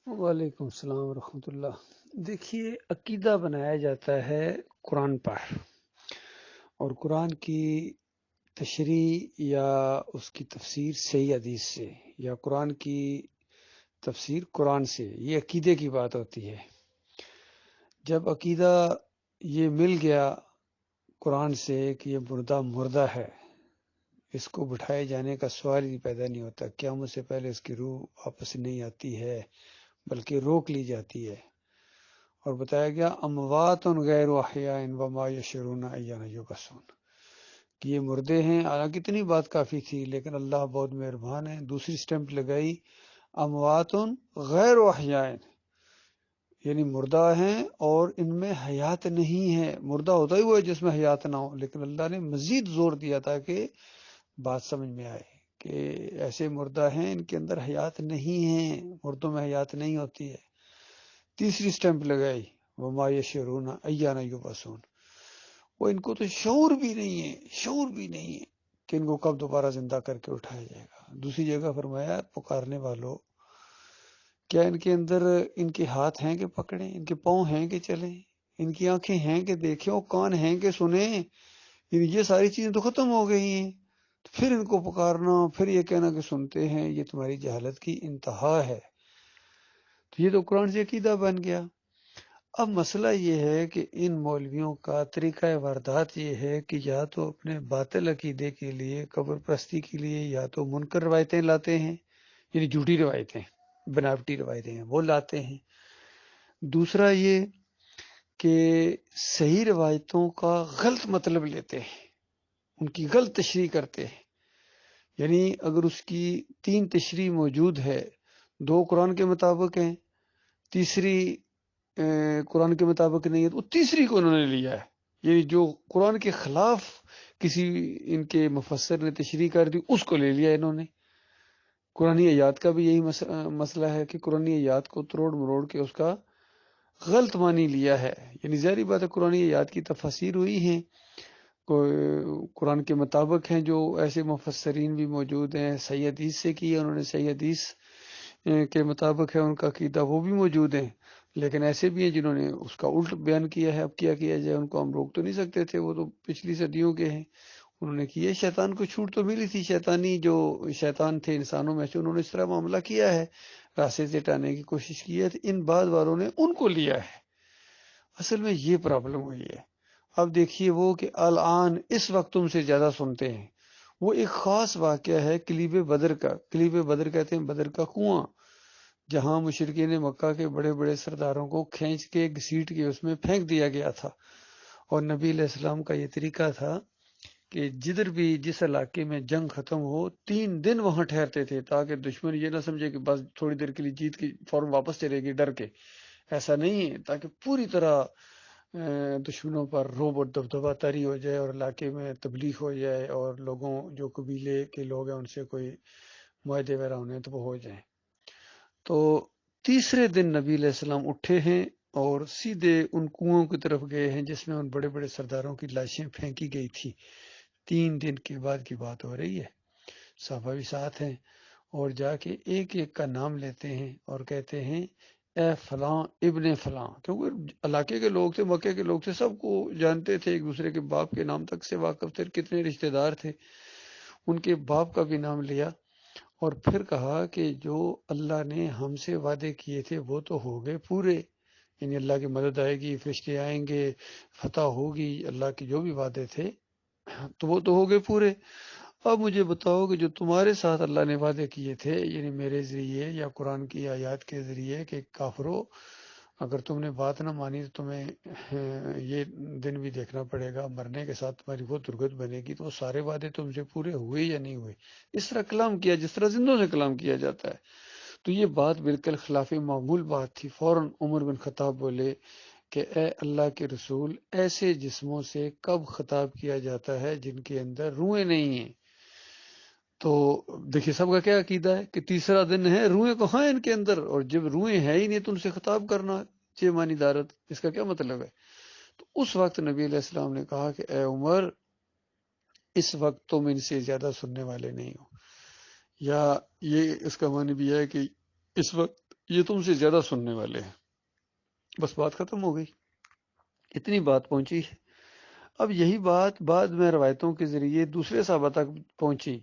وعلیکم السلام ورحمۃ اللہ۔ دیکھیے، عقیدہ بنایا جاتا ہے قرآن پر، اور قرآن کی تشریح یا اس کی تفسیر صحیح حدیث سے، یا قرآن کی تفسیر قرآن سے، یہ عقیدے کی بات ہوتی ہے۔ جب عقیدہ یہ مل گیا قرآن سے کہ یہ مردہ مردہ ہے، اس کو بٹھائے جانے کا سوال ہی پیدا نہیں ہوتا، قیامت سے پہلے اس کی روح واپس نہیں آتی ہے بلکہ روک لی جاتی ہے، اور بتایا گیا اموات غیر احیاء وما یشعرون ایان یبعثون، کہ یہ مردے ہیں۔ حالانکہ اتنی بات کافی تھی، لیکن اللہ بہت مہربان ہے، دوسری سٹیمپ لگائی، اموات غیر احیاء، یعنی مردہ ہیں اور ان میں حیات نہیں ہے۔ مردہ ہوتا ہی وہ ہے جس میں حیات نہ ہو، لیکن اللہ نے مزید زور دیا تھا کہ بات سمجھ میں آئے کہ ایسے مردہ ہیں ان کے اندر حیات نہیں ہے، مردوں میں حیات نہیں ہوتی ہے۔ تیسری سٹیمپ لگائی، وما یشعرون ایان یبعثون، وہ ان کو تو شعور بھی نہیں ہے، شعور بھی نہیں ہے کہ ان کو کب دوبارہ زندہ کر کے اٹھایا جائے گا۔ دوسری جگہ فرمایا، پکارنے والوں، کیا ان کے اندر ان کے ہاتھ ہیں کہ پکڑیں، ان کے پاؤں ہیں کہ چلیں، ان کی آنکھیں ہیں کہ دیکھیں، اور کان ہیں کہ سنیں؟ یہ ساری چیزیں تو ختم ہو گئی ہیں، تو پھر ان کو پکارنا، پھر یہ کہنا کہ سنتے ہیں، یہ تمہاری جہالت کی انتہا ہے۔ تو یہ تو قرآن سے عقیدہ بن گیا۔ اب مسئلہ یہ ہے کہ ان مولویوں کا طریقہ واردات یہ ہے کہ یا تو اپنے باطل عقیدے کے لیے، قبر پرستی کے لیے، یا تو منکر روایتیں لاتے ہیں، یعنی جھوٹی روایتیں، بناوٹی روایتیں ہیں وہ لاتے ہیں۔ دوسرا یہ کہ صحیح روایتوں کا غلط مطلب لیتے ہیں، ان کی غلط تشریح کرتے ہیں۔ یعنی اگر اس کی 3 تشریح موجود ہے، 2 قرآن کے مطابق ہیں، تیسری قرآن کے مطابق نہیں ہے، تو تیسری کو انہوں نے لیا ہے۔ یعنی جو قرآن کے خلاف کسی ان کے مفسر نے تشریح کر دی، اس کو لے لیا انہوں نے۔ قرآن آیات کا بھی یہی مسئلہ ہے کہ قرآن آیات کو تروڑ مروڑ کے اس کا غلط معنی لیا ہے۔ یعنی ظاہری بات ہے، قرآن آیات کی تفاسیر ہوئی ہیں، قرآن کے مطابق ہیں، جو ایسے مفسرین بھی موجود ہیں، صحیح حدیث سے کی ہے انہوں نے، صحیح حدیث کے مطابق ہے ان کا عقیدہ، وہ بھی موجود ہیں۔ لیکن ایسے بھی ہیں جنہوں نے اس کا الٹ بیان کیا ہے۔ اب کیا کیا جائے، ان کو ہم روک تو نہیں سکتے تھے، وہ تو پچھلی صدیوں کے ہیں، انہوں نے کیا۔ شیطان کو چھوٹ تو ملی تھی، شیطانی جو شیطان تھے انسانوں میں سے، انہوں نے اس طرح معاملہ کیا ہے، راستے سے ہٹانے کی کوشش کی ہے، ان بعد والوں نے ان کو لیا ہے۔ اصل میں یہ پرابلم ہوئی ہے۔ اب دیکھیے، وہ کہ الان اس وقت تم سے زیادہ سنتے ہیں، وہ ایک خاص واقعہ ہے کلیب بدر کا۔ کلیب بدر کہتے ہیں بدر کا کنواں، جہاں مشرکین مکہ کے بڑے بڑے سرداروں کو کھینچ کے گھسیٹ کے اس میں پھینک دیا گیا تھا۔ اور نبی علیہ السلام کا یہ طریقہ تھا کہ جدھر بھی جس علاقے میں جنگ ختم ہو، 3 دن وہاں ٹھہرتے تھے، تاکہ دشمن یہ نہ سمجھے کہ بس تھوڑی دیر کے لیے جیت کے فوراً واپس چلے گی ڈر کے۔ ایسا نہیں ہے، تاکہ پوری طرح دشمنوں پر رعب اور دبدبہ طاری ہو جائے، اور علاقے میں تبلیغ ہو جائے، اور لوگوں جو قبیلے کے لوگ ہیں ان سے کوئی معاہدے وغیرہ ہونے تو وہ ہو جائیں۔ تو تیسرے دن نبی علیہ السلام اٹھے ہیں اور سیدھے ان کنوؤں کی طرف گئے ہیں جس میں ان بڑے بڑے سرداروں کی لاشیں پھینکی گئی تھی۔ 3 دن کے بعد کی بات ہو رہی ہے، صحابہ بھی ساتھ ہیں، اور جا کے ایک ایک کا نام لیتے ہیں اور کہتے ہیں اے فلاں ابن فلاں، کیونکہ علاقے کے لوگ تھے، مکے کے لوگ تھے، سب کو جانتے تھے، ایک دوسرے کے باپ کے نام تک سے واقف تھے، کتنے رشتہ دار تھے، ان کے باپ کا بھی نام لیا، اور پھر کہا کہ جو اللہ نے ہم سے وعدے کیے تھے وہ تو ہو گئے پورے، یعنی اللہ کی مدد آئے گی، فرشتے آئیں گے، فتح ہوگی، اللہ کے جو بھی وعدے تھے تو وہ تو ہو گئے پورے۔ اب مجھے بتاؤ کہ جو تمہارے ساتھ اللہ نے وعدے کیے تھے، یعنی میرے ذریعے یا قرآن کی آیات کے ذریعے، کہ کافرو اگر تم نے بات نہ مانی تو تمہیں یہ دن بھی دیکھنا پڑے گا، مرنے کے ساتھ تمہاری وہ درگت بنے گی، تو وہ سارے وعدے تم سے پورے ہوئے یا نہیں ہوئے؟ اس طرح کلام کیا جس طرح زندوں سے کلام کیا جاتا ہے۔ تو یہ بات بالکل خلاف معمول بات تھی۔ فوراً عمر بن خطاب بولے کہ اے اللہ کے رسول، ایسے جسموں سے کب خطاب کیا جاتا ہے جن کے اندر روحیں نہیں ہیں؟ تو دیکھیے سب کا کیا عقیدہ ہے کہ تیسرا دن ہے، روحیں کہاں ہیں ان کے اندر، اور جب روحیں ہے ہی نہیں تو ان سے خطاب کرنا چے مانی دارت، اس کا کیا مطلب ہے؟ تو اس وقت نبی علیہ السلام نے کہا کہ اے عمر، اس وقت تم ان سے زیادہ سننے والے نہیں ہو، یا یہ اس کا معنی بھی ہے کہ اس وقت یہ تم سے زیادہ سننے والے ہیں. بس بات ختم ہو گئی، اتنی بات پہنچی. اب یہی بات بعد میں روایتوں کے ذریعے دوسرے صحابہ تک پہنچی.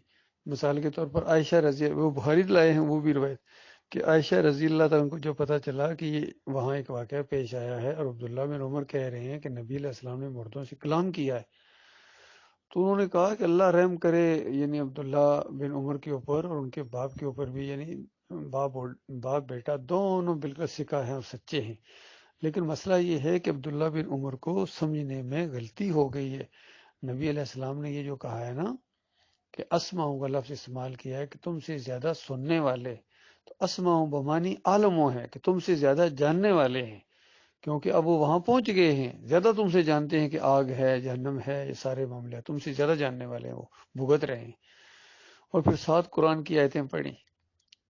مثال کے طور پر عائشہ رضی، وہ بخاری لائے ہیں وہ بھی روایت، کہ عائشہ رضی اللہ تعالیٰ کو جو پتہ چلا کہ یہ وہاں ایک واقعہ پیش آیا ہے اور عبداللہ بن عمر کہہ رہے ہیں کہ نبی علیہ السلام نے مردوں سے کلام کیا ہے، تو انہوں نے کہا کہ اللہ رحم کرے، یعنی عبداللہ بن عمر کے اوپر اور ان کے باپ کے اوپر بھی، یعنی باپ بیٹا دونوں بالکل سکا ہیں اور سچے ہیں. لیکن مسئلہ یہ ہے کہ عبداللہ بن عمر کو سمجھنے میں غلطی ہو گئی ہے. نبی علیہ السلام نے یہ جو کہا ہے نا کہ اسمعوں کا لفظ استعمال کیا ہے کہ تم سے زیادہ سننے والے، تو اسمعوں بمانی عالموں ہے کہ تم سے زیادہ جاننے والے ہیں، کیونکہ اب وہ وہاں پہنچ گئے ہیں، زیادہ تم سے جانتے ہیں کہ آگ ہے، جہنم ہے، یہ سارے معاملے تم سے زیادہ جاننے والے ہیں، وہ بھگت رہے ہیں. اور پھر ساتھ قرآن کی آیتیں پڑھی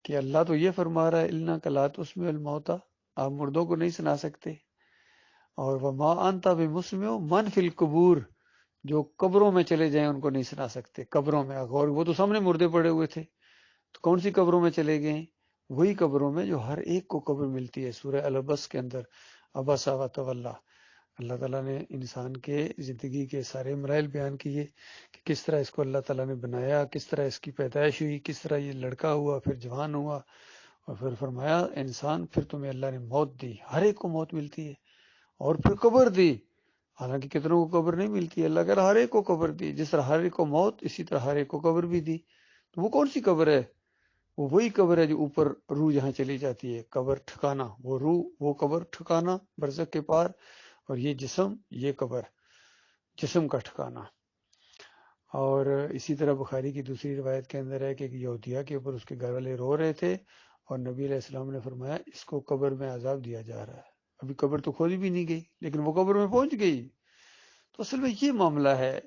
کہ اللہ تو یہ فرما رہا ہے اِنَّکَ لَا تُسْمِعُ الْمَوْتَىٰ، آپ مردوں کو نہیں سنا سکتے. اور وَمَا أَنْتَ بِمُسْمِعٍ مَنْ فِي الْقُبُورِ، جو قبروں میں چلے جائیں ان کو نہیں سنا سکتے. قبروں میں، اور وہ تو سامنے مردے پڑے ہوئے تھے، تو کون سی قبروں میں چلے گئے؟ وہی قبروں میں جو ہر ایک کو قبر ملتی ہے. سورہ العبس کے اندر عبس وتولی، اللہ تعالیٰ نے انسان کے زندگی کے سارے مراحل بیان کیے کہ کس طرح اس کو اللہ تعالیٰ نے بنایا، کس طرح اس کی پیدائش ہوئی، کس طرح یہ لڑکا ہوا، پھر جوان ہوا، اور پھر فرمایا انسان، پھر تمہیں اللہ نے موت دی. ہر ایک کو موت ملتی ہے. اور پھر قبر دی، حالانکہ کتنوں کو قبر نہیں ملتی. اللہ کہہ رہا ہر ایک کو قبر دی، جس طرح ہر ایک کو موت، اسی طرح ہر ایک کو قبر بھی دی. تو وہ کون سی قبر ہے؟ وہ وہی قبر ہے جو اوپر روح جہاں چلی جاتی ہے، قبر ٹھکانا، وہ روح، وہ قبر ٹھکانا برزخ کے پار، اور یہ جسم، یہ قبر، جسم کا ٹھکانا. اور اسی طرح بخاری کی دوسری روایت کے اندر ہے کہ ایک یہودیہ کے اوپر اس کے گھر والے رو رہے تھے، اور نبی علیہ السلام نے فرمایا اس کو قبر میں عذاب دیا جا رہا ہے. ابھی قبر تو کھولی بھی نہیں گئی لیکن وہ قبر میں پہنچ گئی. تو اصل میں یہ معاملہ ہے.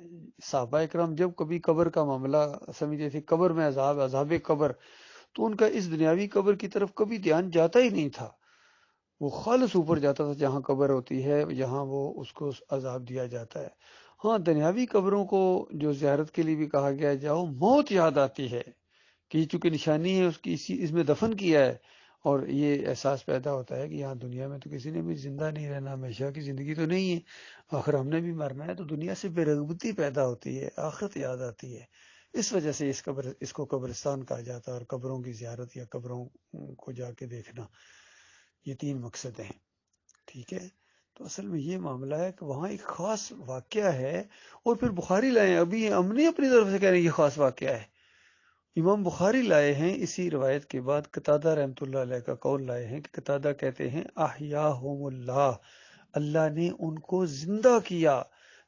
صحابہ اکرام جب کبھی قبر کا معاملہ سمجھتے تھے، قبر میں عذاب، عذاب قبر، تو ان کا اس دنیاوی قبر کی طرف کبھی دھیان جاتا ہی نہیں تھا. وہ خالص اوپر جاتا تھا جہاں قبر ہوتی ہے، جہاں وہ اس کو عذاب دیا جاتا ہے. ہاں، دنیاوی قبروں کو جو زیارت کے لیے بھی کہا گیا ہے، جاؤ، موت یاد آتی ہے کہ یہ چونکہ نشانی ہے اس کی، اس میں دفن کیا ہے، اور یہ احساس پیدا ہوتا ہے کہ یہاں دنیا میں تو کسی نے بھی زندہ نہیں رہنا، ہمیشہ کی زندگی تو نہیں ہے، آخر ہم نے بھی مرنا ہے. تو دنیا سے بے رغبتی پیدا ہوتی ہے، آخرت یاد آتی ہے. اس وجہ سے اس کو قبرستان کہا جاتا ہے، اور قبروں کی زیارت یا قبروں کو جا کے دیکھنا، یہ تین مقصد ہیں. ٹھیک ہے. تو اصل میں یہ معاملہ ہے کہ وہاں ایک خاص واقعہ ہے، اور پھر بخاری لائے ہیں. ابھی ہم نے اپنی طرف سے کہہ رہے ہیں یہ خاص واقعہ ہے، امام بخاری لائے ہیں اسی روایت کے بعد. قتادہ رحمۃ اللہ علیہ کا قول لائے ہیں کہ قتادہ کہتے ہیں احیاہم اللہ، اللہ نے ان کو زندہ کیا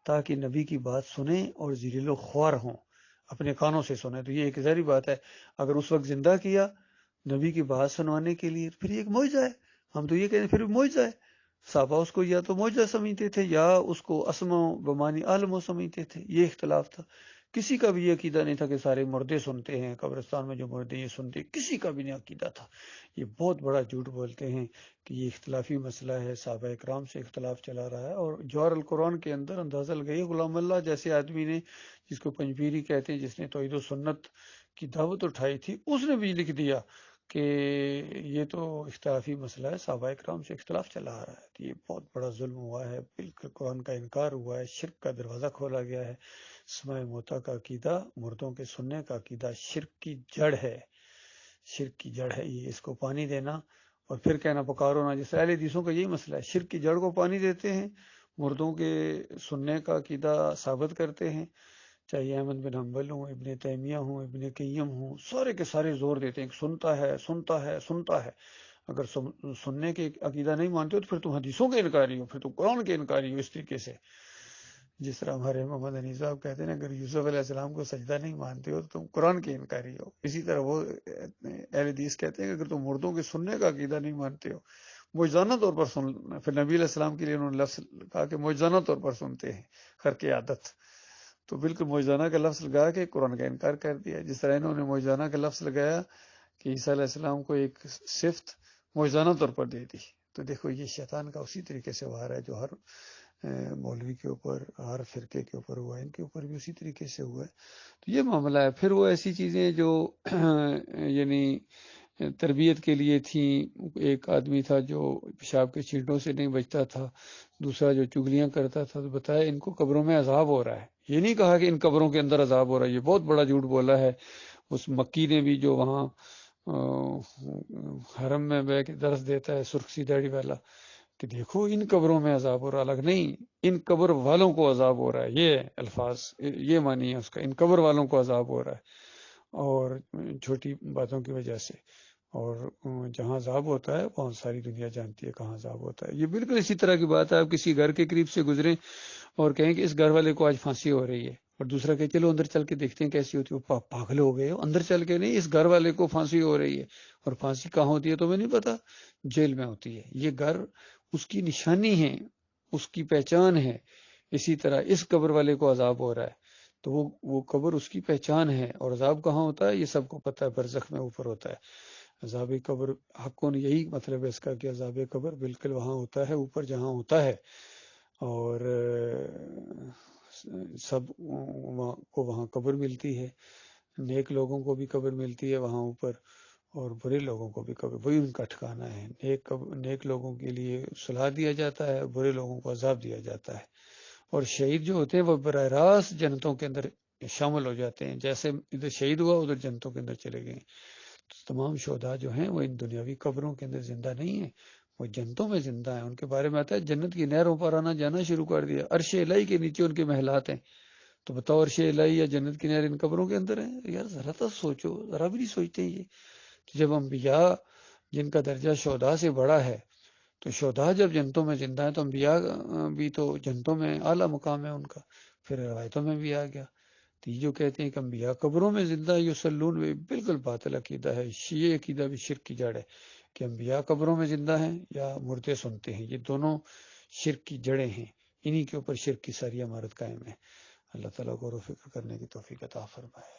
تاکہ نبی کی بات سنیں اور ذلیل و خوار ہوں، اپنے کانوں سے سنیں. تو یہ ایک ظاہری بات ہے، اگر اس وقت زندہ کیا نبی کی بات سنوانے کے لیے، پھر یہ ایک معجزہ ہے. ہم تو یہ کہتے ہیں پھر بھی معجزہ ہے. صحابہ اس کو یا تو معجزہ سمجھتے تھے یا اس کو اسماء بمانی عالموں سمجھتے تھے. یہ اختلاف تھا. کسی کا بھی یہ عقیدہ نہیں تھا کہ سارے مردے سنتے ہیں، قبرستان میں جو مردے یہ سنتے، کسی کا بھی نہیں عقیدہ تھا. یہ بہت بڑا جھوٹ بولتے ہیں کہ یہ اختلافی مسئلہ ہے، صحابہ اکرام سے اختلاف چلا رہا ہے. اور جوہر القرآن کے اندر اندازہ لگائیے، غلام اللہ جیسے آدمی نے، جس کو پنجبیری کہتے ہیں، جس نے توحید و سنت کی دعوت اٹھائی تھی، اس نے بھی لکھ دیا کہ یہ تو اختلافی مسئلہ ہے، صحابہ اکرام سے اختلاف چلا آ رہا ہے. تو یہ بہت بڑا ظلم ہوا ہے، بالکل قرآن کا انکار ہوا ہے، شرک کا دروازہ کھولا گیا ہے. سماع موتا کا عقیدہ، مردوں کے سننے کا عقیدہ شرک کی جڑ ہے، شرک کی جڑ ہے یہ. اس کو پانی دینا اور پھر کہنا پکارو نہ، جس اہل حدیثوں کا یہی مسئلہ ہے، شرک کی جڑ کو پانی دیتے ہیں، مردوں کے سننے کا عقیدہ ثابت کرتے ہیں. چاہے احمد بن حنبل ہوں، ابن تیمیہ ہوں، ابن قیم ہوں، سارے کے سارے زور دیتے ہیں کہ سنتا ہے، سنتا ہے، سنتا ہے. اگر سننے کے عقیدہ نہیں مانتے ہو تو پھر تم حدیثوں کے انکاری ہو، پھر تم قرآن کے انکاری ہو. اس طریقے سے جس طرح ہمارے محمد حنیف صاحب کہتے ہیں، اگر یوسف علیہ السلام کو سجدہ نہیں مانتے ہو تو تم قرآن کے انکاری ہو. اسی طرح وہ اہل حدیث کہتے ہیں کہ اگر تم مردوں کے سننے کا عقیدہ نہیں مانتے ہو، معجزانہ طور پر سن. پھر نبی علیہ السلام کے لیے انہوں نے لفظ کہا کہ معجزانہ طور پر سنتے ہیں، خرق عادت. تو بالکل معجزانہ کا لفظ لگا کے قرآن کا انکار کر دیا. جس طرح انہوں نے معجزانہ کا لفظ لگایا کہ عیسیٰ علیہ السلام کو ایک صفت معجزانہ طور پر دے دی. تو دیکھو یہ شیطان کا اسی طریقے سے وار ہے جو ہر مولوی کے اوپر، ہر فرقے کے اوپر ہوا ہے، ان کے اوپر بھی اسی طریقے سے ہوا ہے. تو یہ معاملہ ہے. پھر وہ ایسی چیزیں جو یعنی تربیت کے لیے تھیں. ایک آدمی تھا جو پیشاب کے چھینٹوں سے نہیں بچتا تھا، دوسرا جو چگلیاں کرتا تھا. تو بتایا ان کو قبروں میں عذاب ہو رہا ہے. یہ نہیں کہا کہ ان قبروں کے اندر عذاب ہو رہا ہے، یہ بہت بڑا جھوٹ بولا ہے. اس مکی نے بھی جو وہاں حرم میں بیٹھ کے درس دیتا ہے، سرخ سی داڑھی والا، کہ دیکھو ان قبروں میں عذاب ہو رہا، الگ نہیں، ان قبر والوں کو عذاب ہو رہا ہے. یہ الفاظ، یہ معنی ہے اس کا، ان قبر والوں کو عذاب ہو رہا ہے، اور چھوٹی باتوں کی وجہ سے. اور جہاں عذاب ہوتا ہے وہاں ساری دنیا جانتی ہے کہاں عذاب ہوتا ہے. یہ بالکل اسی طرح کی بات ہے، آپ کسی گھر کے قریب سے گزریں اور کہیں کہ اس گھر والے کو آج پھانسی ہو رہی ہے، اور دوسرا کہ چلو اندر چل کے دیکھتے ہیں کیسی ہوتی ہے. وہ پاگل ہو گئے ہو، اندر چل کے نہیں، اس گھر والے کو پھانسی ہو رہی ہے. اور پھانسی کہاں ہوتی ہے تمہیں نہیں پتا؟ جیل میں ہوتی ہے. یہ گھر اس کی نشانی ہے، اس کی پہچان ہے. اسی طرح اس قبر والے کو عذاب ہو رہا ہے تو وہ قبر اس کی پہچان ہے. اور عذاب کہاں ہوتا ہے یہ سب کو پتہ ہے، برزخ میں اوپر ہوتا ہے. عذاب قبر حقوں، یہی مطلب ہے اس کا کہ عذاب قبر بالکل وہاں ہوتا ہے، اوپر جہاں ہوتا ہے. اور سب کو وہاں قبر ملتی ہے. نیک لوگوں کو بھی قبر ملتی ہے وہاں اوپر، اور برے لوگوں کو بھی قبر، وہی ان کا ٹھکانہ ہے. نیک لوگوں کے لیے صلاح دیا جاتا ہے، برے لوگوں کو عذاب دیا جاتا ہے. اور شہید جو ہوتے ہیں وہ براہ راست جنتوں کے اندر شامل ہو جاتے ہیں، جیسے ادھر شہید ہوا ادھر جنتوں کے اندر چلے گئے. تمام شہداء جو ہیں وہ ان دنیاوی قبروں کے اندر زندہ نہیں ہیں، وہ جنتوں میں زندہ ہیں. ان کے بارے میں آتا ہے جنت کی نہروں پر آنا جانا شروع کر دیا، عرش الہی کے نیچے ان کے محلات ہیں. تو بتاؤ عرش الہی یا جنت کی نہر ان قبروں کے اندر ہیں؟ یار ذرا تو سوچو، ذرا بھی نہیں سوچتے ہیں یہ. جب انبیاء جن کا درجہ شہداء سے بڑا ہے، تو شہداء جب جنتوں میں زندہ ہیں تو انبیاء بھی تو جنتوں میں اعلیٰ مقام ہے ان کا. پھر روایتوں میں بھی آ گیا. تو یہ جو کہتے ہیں کہ انبیاء قبروں میں زندہ یصلون، میں بالکل باطل عقیدہ ہے. یہ عقیدہ بھی شرک کی جڑ ہے کہ انبیاء قبروں میں زندہ ہیں یا مردے سنتے ہیں. یہ دونوں شرک کی جڑیں ہیں، انہی کے اوپر شرک کی ساری عمارت قائم ہے. اللہ تعالیٰ کو فکر کرنے کی توفیق عطا فرمائے.